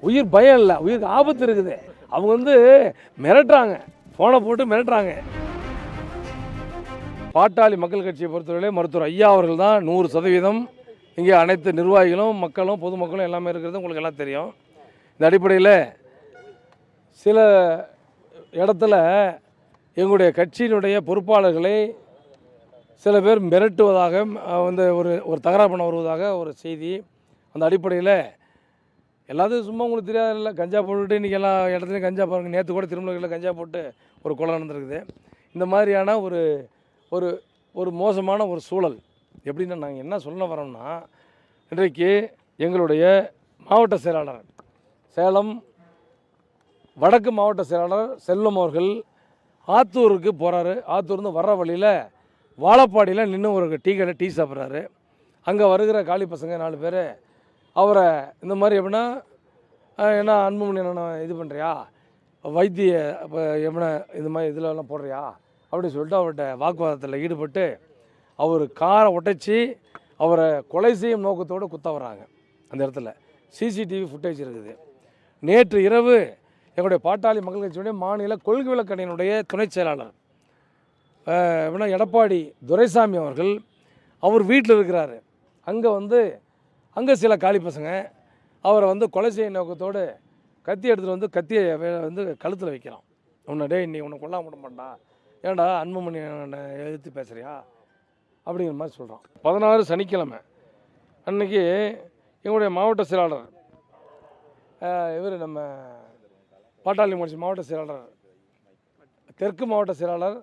உயிர் பயம் இல்லை, உயிருக்கு ஆபத்து இருக்குது. அவங்க வந்து மிரட்டுறாங்க, ஃபோனை போட்டு மிரட்டுறாங்க. பாட்டாளி மக்கள் கட்சியை பொறுத்தவரையிலே மருத்துவர் ஐயா அவர்கள் தான் 100%. இங்கே அனைத்து நிர்வாகிகளும் மக்களும் பொதுமக்களும் எல்லாமே இருக்கிறது உங்களுக்கு எல்லாம் தெரியும். இந்த அடிப்படையில் சில இடத்துல எங்களுடைய கட்சியினுடைய பொறுப்பாளர்களை சில பேர் மிரட்டுவதாக வந்து ஒரு தகராறு பண்ண வருவதாக ஒரு செய்தி. அந்த அடிப்படையில் எல்லாத்தையும் சும்மா உங்களுக்கு தெரியாது, இல்லை கஞ்சா போட்டுட்டு இன்றைக்கி எல்லா இடத்துலையும் கஞ்சா பாருங்கள். நேற்று கூட திருமலைகளில் கஞ்சா போட்டு ஒரு கொலை நடந்திருக்குது. இந்த மாதிரியான ஒரு ஒரு ஒரு மோசமான ஒரு சூழல். எப்படின்னா நாங்கள் என்ன சொல்ல வரோம்னா, இன்றைக்கு எங்களுடைய மாவட்ட செயலாளர், சேலம் வடக்கு மாவட்ட செயலாளர் செல்வம் அவர்கள் ஆத்தூருக்கு போகிறாரு. ஆத்தூர்ந்து வர்ற வழியில் வாழப்பாடியில் நின்று ஒரு டீ கடை டீ சாப்பிட்றாரு. அங்கே வருகிற காலி பசங்க 4 பேர் அவரை இந்த மாதிரி எப்படின்னா, என்ன அன்புமணி என்ன இது பண்ணுறியா, வைத்திய இப்போ எப்படின்னா இந்த மாதிரி இதிலெல்லாம் போடுறியா அப்படின்னு சொல்லிட்டு அவர்கிட்ட வாக்குவாதத்தில் ஈடுபட்டு அவர் காரை உடைச்சி அவரை கொலை செய்யும் நோக்கத்தோடு குத்த வர்றாங்க. அந்த இடத்துல சிசிடிவி ஃபுட்டேஜ் இருக்குது. நேற்று இரவு எங்களுடைய பாட்டாளி மக்கள் கட்சியுடைய மாநில கொள்கை விளக்கணியினுடைய துணை செயலாளர் எப்படின்னா எடப்பாடி துரைசாமி அவர்கள் அவர் வீட்டில் இருக்கிறாரு. அங்கே சில காலி பசங்க அவரை வந்து கொலை செய்யும் நோக்கத்தோடு கத்தி எடுத்துகிட்டு வந்து கத்தியை வந்து கழுத்தில் வைக்கிறான். டே இன்னைக்கு உன்னை கொல்லாம விட மாட்டா, ஏன்டா அன்புமணி எதிர்த்து பேசுகிறியா அப்படிங்கிற மாதிரி சொல்கிறான். 16 சனிக்கிழமை அன்றைக்கி எங்களுடைய மாவட்ட செயலாளர் இவர் நம்ம பாட்டாளி முடிச்சு மாவட்ட செயலாளர் தெற்கு மாவட்ட செயலாளர்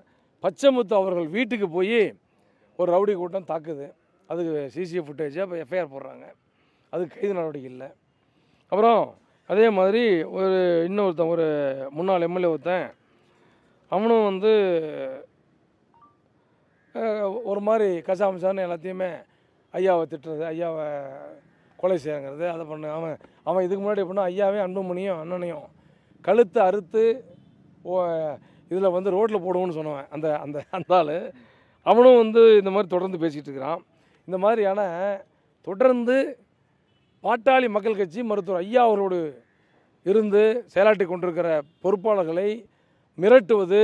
பச்சைமுத்து அவர்கள் வீட்டுக்கு போய் ஒரு ரவுடி கூட்டம் தாக்குது. அதுக்கு சிசிடிவி ஃபுட்டேஜ் அப்போ எஃப்ஐஆர் போடுறாங்க. அதுக்கு கைது நடவடிக்கை இல்லை. அப்புறம் அதே மாதிரி இன்னொருத்தன் ஒரு முன்னாள் எம்எல்ஏ ஒருத்தன் அவனும் வந்து ஒரு மாதிரி கசாமசான்னு எல்லாத்தையுமே ஐயாவை திட்டுறது, ஐயாவை கொலை செய்யங்கிறது, அதை பண்ணு. அவன் இதுக்கு முன்னாடி எப்படின்னா ஐயாவே அன்புமணியும் அண்ணனையும் கழுத்தை அறுத்து இதில் வந்து ரோட்டில் போடுவோன்னு சொன்னவன் அந்த ஆள். அவனும் வந்து இந்த மாதிரி தொடர்ந்து பேசிகிட்டு இருக்கிறான். இந்த மாதிரியான தொடர்ந்து பாட்டாளி மக்கள் கட்சி மருத்துவர் ஐயா அவர்களோடு இருந்து செயலாற்றி கொண்டிருக்கிற பொறுப்பாளர்களை மிரட்டுவது,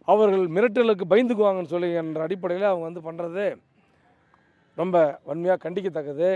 அவர்கள் மிரட்டலுக்கு பயந்துக்குவாங்கன்னு சொல்லி என்ற அடிப்படையில் அவங்க வந்து பண்ணுறது ரொம்ப வன்மையாக கண்டிக்கத்தக்கது.